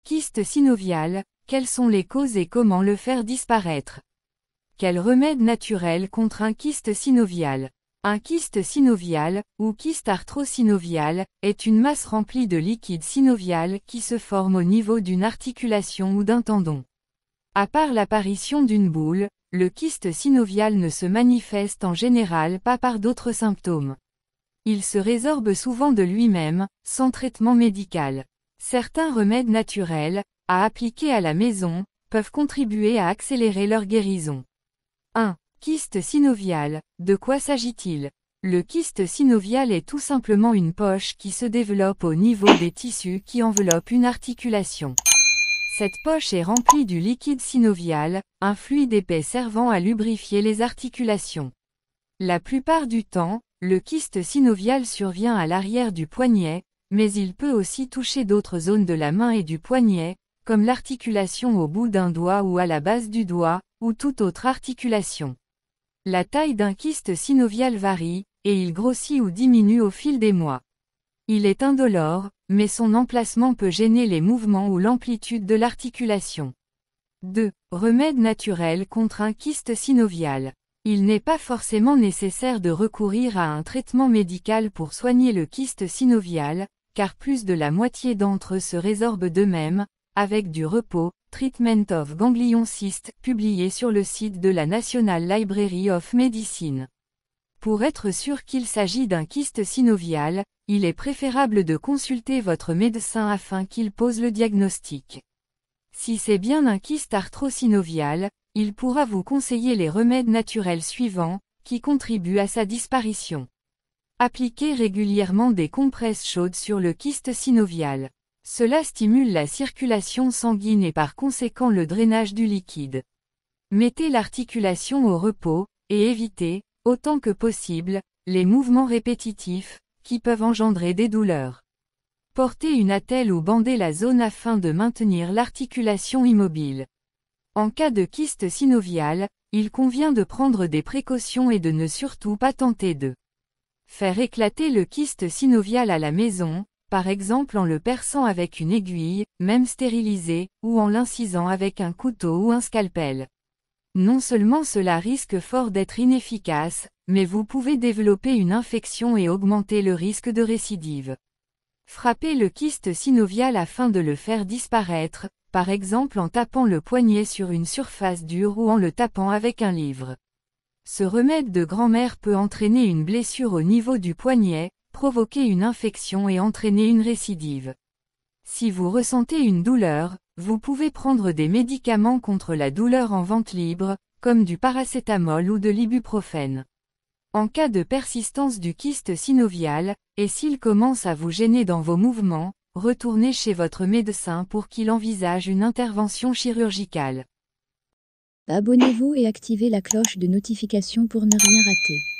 Kyste synovial, quelles sont les causes et comment le faire disparaître? Quel remède naturel contre un kyste synovial? Un kyste synovial, ou kyste arthrosynovial, est une masse remplie de liquide synovial qui se forme au niveau d'une articulation ou d'un tendon. À part l'apparition d'une boule, le kyste synovial ne se manifeste en général pas par d'autres symptômes. Il se résorbe souvent de lui-même, sans traitement médical. Certains remèdes naturels, à appliquer à la maison, peuvent contribuer à accélérer leur guérison. 1. Kyste synovial, de quoi s'agit-il? Le kyste synovial est tout simplement une poche qui se développe au niveau des tissus qui enveloppent une articulation. Cette poche est remplie du liquide synovial, un fluide épais servant à lubrifier les articulations. La plupart du temps, le kyste synovial survient à l'arrière du poignet, mais il peut aussi toucher d'autres zones de la main et du poignet, comme l'articulation au bout d'un doigt ou à la base du doigt, ou toute autre articulation. La taille d'un kyste synovial varie, et il grossit ou diminue au fil des mois. Il est indolore, mais son emplacement peut gêner les mouvements ou l'amplitude de l'articulation. 2. Remède naturel contre un kyste synovial. Il n'est pas forcément nécessaire de recourir à un traitement médical pour soigner le kyste synovial, car plus de la moitié d'entre eux se résorbent d'eux-mêmes, avec du repos. Treatment of Ganglion Cyst, publié sur le site de la National Library of Medicine. Pour être sûr qu'il s'agit d'un kyste synovial, il est préférable de consulter votre médecin afin qu'il pose le diagnostic. Si c'est bien un kyste arthrosynovial, il pourra vous conseiller les remèdes naturels suivants, qui contribuent à sa disparition. Appliquez régulièrement des compresses chaudes sur le kyste synovial. Cela stimule la circulation sanguine et par conséquent le drainage du liquide. Mettez l'articulation au repos, et évitez, autant que possible, les mouvements répétitifs, qui peuvent engendrer des douleurs. Portez une attelle ou bandez la zone afin de maintenir l'articulation immobile. En cas de kyste synovial, il convient de prendre des précautions et de ne surtout pas tenter de faire éclater le kyste synovial à la maison, par exemple en le perçant avec une aiguille, même stérilisée, ou en l'incisant avec un couteau ou un scalpel. Non seulement cela risque fort d'être inefficace, mais vous pouvez développer une infection et augmenter le risque de récidive. Frappez le kyste synovial afin de le faire disparaître, par exemple en tapant le poignet sur une surface dure ou en le tapant avec un livre. Ce remède de grand-mère peut entraîner une blessure au niveau du poignet, provoquer une infection et entraîner une récidive. Si vous ressentez une douleur, vous pouvez prendre des médicaments contre la douleur en vente libre, comme du paracétamol ou de l'ibuprofène. En cas de persistance du kyste synovial, et s'il commence à vous gêner dans vos mouvements, retournez chez votre médecin pour qu'il envisage une intervention chirurgicale. Abonnez-vous et activez la cloche de notification pour ne rien rater.